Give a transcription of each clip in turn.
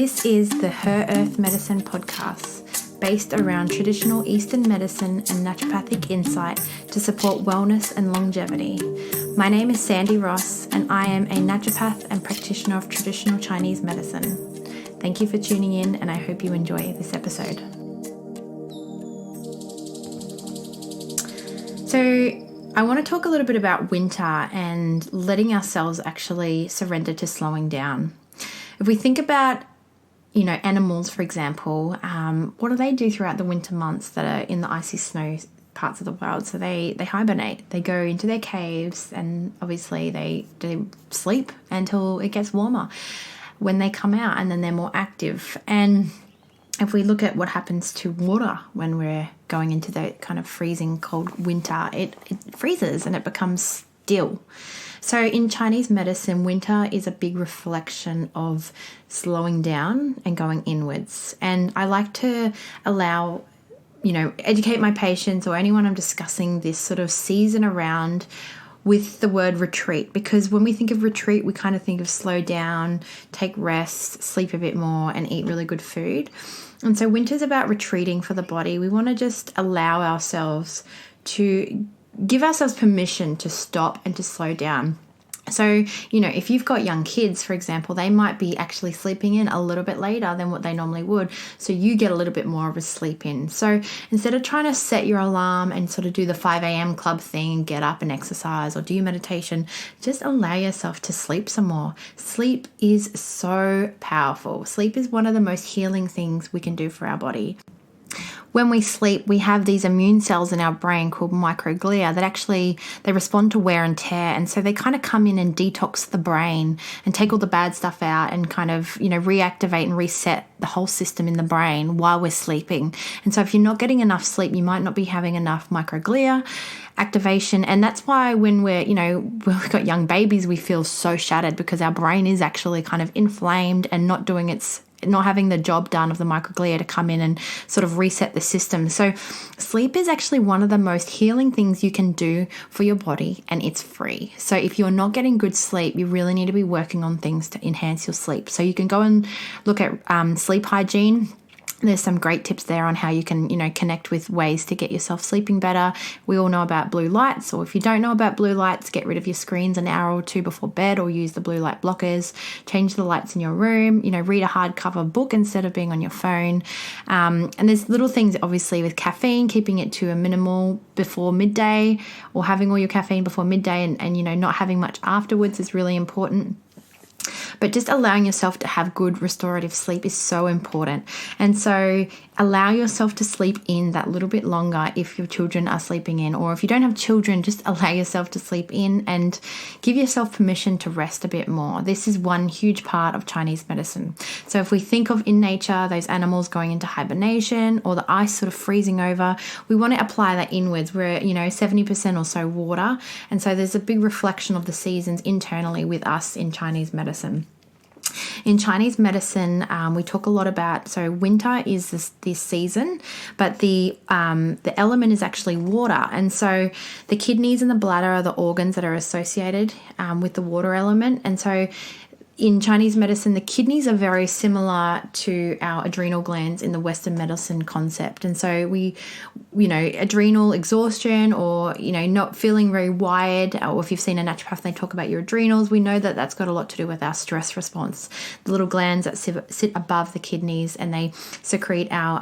This is the Her Earth Medicine podcast, based around traditional Eastern medicine and naturopathic insight to support wellness and longevity. My name is Sandy Ross, and I am a naturopath and practitioner of traditional Chinese medicine. Thank you for tuning in, and I hope you enjoy this episode. So, I want to talk a little bit about winter and letting ourselves actually surrender to slowing down. If we think about animals, for example, what do they do throughout the winter months that are in the icy snow parts of the world? So they hibernate, they go into their caves, and obviously they sleep until it gets warmer when they come out, and then they're more active. And if we look at what happens to water when we're going into the kind of freezing cold winter, it freezes and it becomes still. So in Chinese medicine, winter is a big reflection of slowing down and going inwards. And I like to educate my patients or anyone I'm discussing this sort of season around with the word retreat, because when we think of retreat, we kind of think of slow down, take rest, sleep a bit more, and eat really good food. And so winter's about retreating for the body. We want to just allow ourselves to give ourselves permission to stop and to slow down. So, if you've got young kids, for example, they might be actually sleeping in a little bit later than what they normally would. So you get a little bit more of a sleep in. So instead of trying to set your alarm and sort of do the 5 a.m. club thing and get up and exercise or do your meditation, just allow yourself to sleep some more. Sleep is so powerful. Sleep is one of the most healing things we can do for our body. When we sleep, we have these immune cells in our brain called microglia that actually, they respond to wear and tear. And so they kind of come in and detox the brain and take all the bad stuff out and kind of, reactivate and reset the whole system in the brain while we're sleeping. And so if you're not getting enough sleep, you might not be having enough microglia activation. And that's why when we've got young babies, we feel so shattered because our brain is actually kind of inflamed and not having the job done of the microglia to come in and sort of reset the system. So sleep is actually one of the most healing things you can do for your body, and it's free. So if you're not getting good sleep, you really need to be working on things to enhance your sleep. So you can go and look at sleep hygiene. There's some great tips there on how you can, connect with ways to get yourself sleeping better. We all know about blue lights, or if you don't know about blue lights, get rid of your screens an hour or two before bed, or use the blue light blockers. Change the lights in your room, read a hardcover book instead of being on your phone. And there's little things, obviously, with caffeine, keeping it to a minimal before midday, or having all your caffeine before midday and not having much afterwards is really important. But just allowing yourself to have good restorative sleep is so important. And so allow yourself to sleep in that little bit longer if your children are sleeping in, or if you don't have children, just allow yourself to sleep in and give yourself permission to rest a bit more. This is one huge part of Chinese medicine. So if we think of in nature, those animals going into hibernation or the ice sort of freezing over, we want to apply that inwards. We're, 70% or so water. And so there's a big reflection of the seasons internally with us in Chinese medicine. In Chinese medicine, we talk a lot about, so winter is this season, but the element is actually water. And so the kidneys and the bladder are the organs that are associated with the water element. And so in Chinese medicine, the kidneys are very similar to our adrenal glands in the Western medicine concept. And so adrenal exhaustion or, not feeling very wired, or if you've seen a naturopath, they talk about your adrenals, we know that that's got a lot to do with our stress response. The little glands that sit above the kidneys, and they secrete our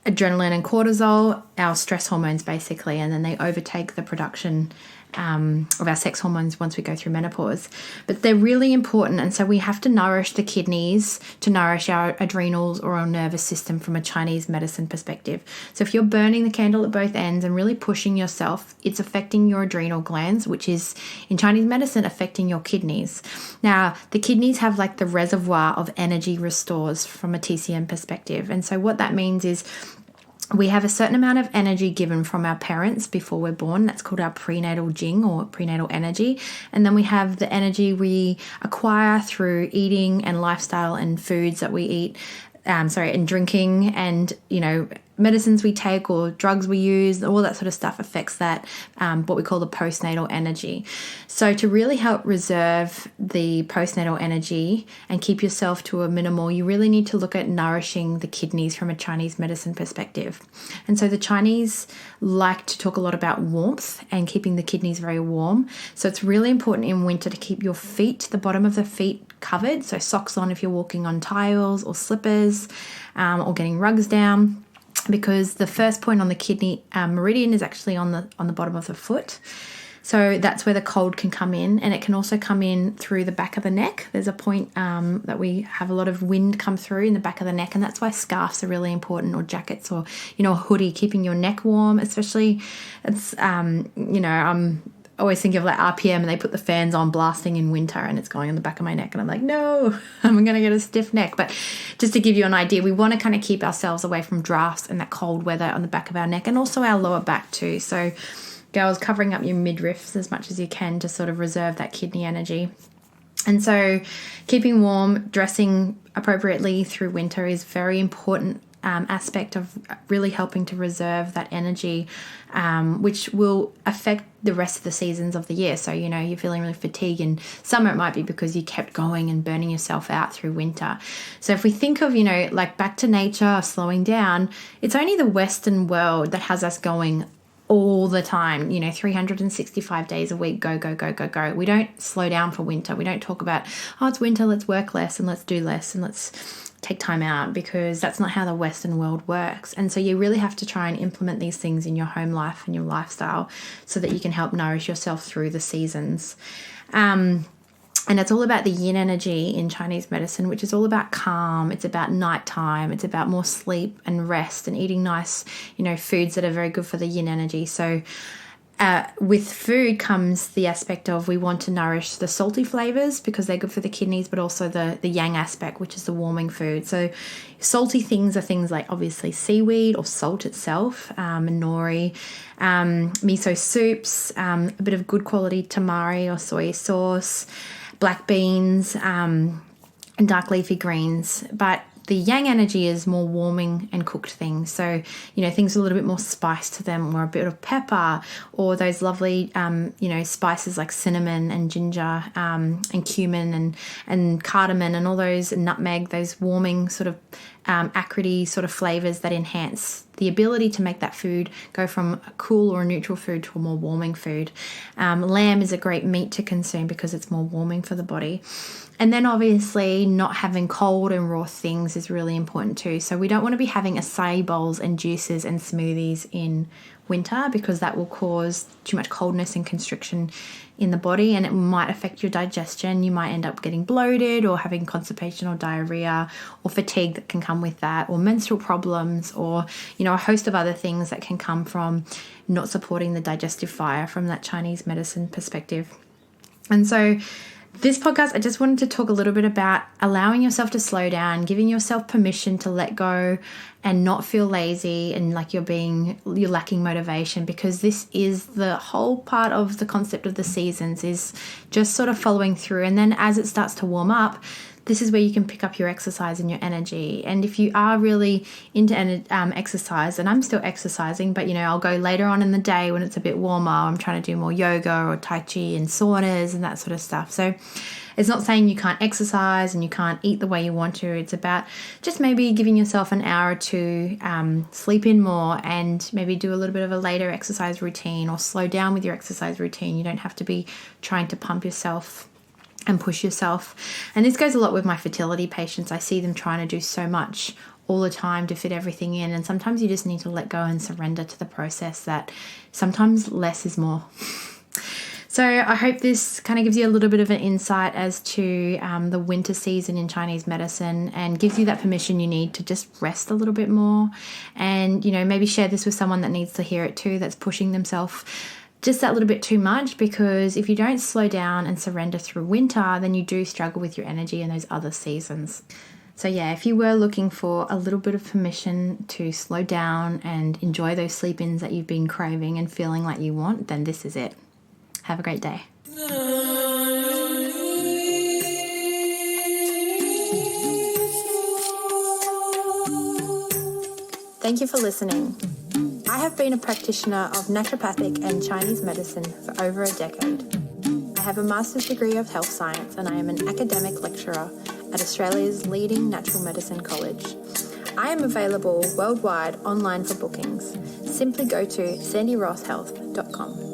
adrenaline and cortisol, our stress hormones basically, and then they overtake the production of our sex hormones once we go through menopause. But they're really important, and so we have to nourish the kidneys to nourish our adrenals or our nervous system from a Chinese medicine perspective. So if you're burning the candle at both ends and really pushing yourself, it's affecting your adrenal glands, which is in Chinese medicine affecting your kidneys. Now, the kidneys have like the reservoir of energy restores from a TCM perspective. And so what that means is we have a certain amount of energy given from our parents before we're born. That's called our prenatal jing, or prenatal energy. And then we have the energy we acquire through eating and lifestyle and foods that we eat, and drinking and, medicines we take or drugs we use, all that sort of stuff affects that, what we call the postnatal energy. So to really help reserve the postnatal energy and keep yourself to a minimal, you really need to look at nourishing the kidneys from a Chinese medicine perspective. And so the Chinese like to talk a lot about warmth and keeping the kidneys very warm. So it's really important in winter to keep your feet, the bottom of the feet, covered. So socks on if you're walking on tiles or slippers, or getting rugs down, because the first point on the kidney meridian is actually on the bottom of the foot. So that's where the cold can come in, and it can also come in through the back of the neck. There's a point that we have a lot of wind come through in the back of the neck, and that's why scarves are really important, or jackets, or a hoodie, keeping your neck warm. Especially, it's I'm always think of like RPM, and they put the fans on blasting in winter, and it's going on the back of my neck, and I'm like, no, I'm going to get a stiff neck. But just to give you an idea, we want to kind of keep ourselves away from drafts and that cold weather on the back of our neck, and also our lower back too. So girls, covering up your midriffs as much as you can to sort of reserve that kidney energy. And so keeping warm, dressing appropriately through winter is very important aspect of really helping to reserve that energy, which will affect the rest of the seasons of the year. So, you're feeling really fatigued in summer, it might be because you kept going and burning yourself out through winter. So if we think of, like back to nature, slowing down, it's only the Western world that has us going all the time, 365 days a week, go, go, go, go, go. We don't slow down for winter. We don't talk about, it's winter, let's work less and let's do less and let's take time out, because that's not how the Western world works. And so you really have to try and implement these things in your home life and your lifestyle so that you can help nourish yourself through the seasons. And it's all about the yin energy in Chinese medicine, which is all about calm. It's about nighttime. It's about more sleep and rest and eating nice, foods that are very good for the yin energy. So with food comes the aspect of, we want to nourish the salty flavors because they're good for the kidneys, but also the yang aspect, which is the warming food. So salty things are things like obviously seaweed or salt itself, and nori, miso soups, a bit of good quality tamari or soy sauce, black beans, and dark leafy greens. But the yang energy is more warming and cooked things. So, things with a little bit more spice to them, or a bit of pepper, or those lovely, spices like cinnamon and ginger, and cumin and cardamom and all those, nutmeg, those warming sort of acidity sort of flavors that enhance the ability to make that food go from a cool or a neutral food to a more warming food. Lamb is a great meat to consume because it's more warming for the body. And then obviously not having cold and raw things is really important too. So we don't want to be having acai bowls and juices and smoothies in winter, because that will cause too much coldness and constriction in the body, and it might affect your digestion. You might end up getting bloated or having constipation or diarrhea or fatigue that can come with that, or menstrual problems, or a host of other things that can come from not supporting the digestive fire from that Chinese medicine perspective. And so this podcast, I just wanted to talk a little bit about allowing yourself to slow down, giving yourself permission to let go and not feel lazy and like you're lacking motivation, because this is the whole part of the concept of the seasons, is just sort of following through. And then as it starts to warm up, this is where you can pick up your exercise and your energy. And if you are really into exercise, and I'm still exercising, but I'll go later on in the day when it's a bit warmer. I'm trying to do more yoga or tai chi and saunas and that sort of stuff. So it's not saying you can't exercise and you can't eat the way you want to. It's about just maybe giving yourself an hour to sleep in more, and maybe do a little bit of a later exercise routine, or slow down with your exercise routine. You don't have to be trying to pump yourself and push yourself. And this goes a lot with my fertility patients. I see them trying to do so much all the time to fit everything in, and sometimes you just need to let go and surrender to the process, that sometimes less is more. So I hope this kind of gives you a little bit of an insight as to the winter season in Chinese medicine, and gives you that permission you need to just rest a little bit more, and maybe share this with someone that needs to hear it too, that's pushing themselves just that little bit too much. Because if you don't slow down and surrender through winter, then you do struggle with your energy in those other seasons. So yeah, if you were looking for a little bit of permission to slow down and enjoy those sleep-ins that you've been craving and feeling like you want, then this is it. Have a great day. Thank you for listening. I have been a practitioner of naturopathic and Chinese medicine for over a decade. I have a master's degree of health science and I am an academic lecturer at Australia's leading natural medicine college. I am available worldwide online for bookings. Simply go to sandyrosshealth.com.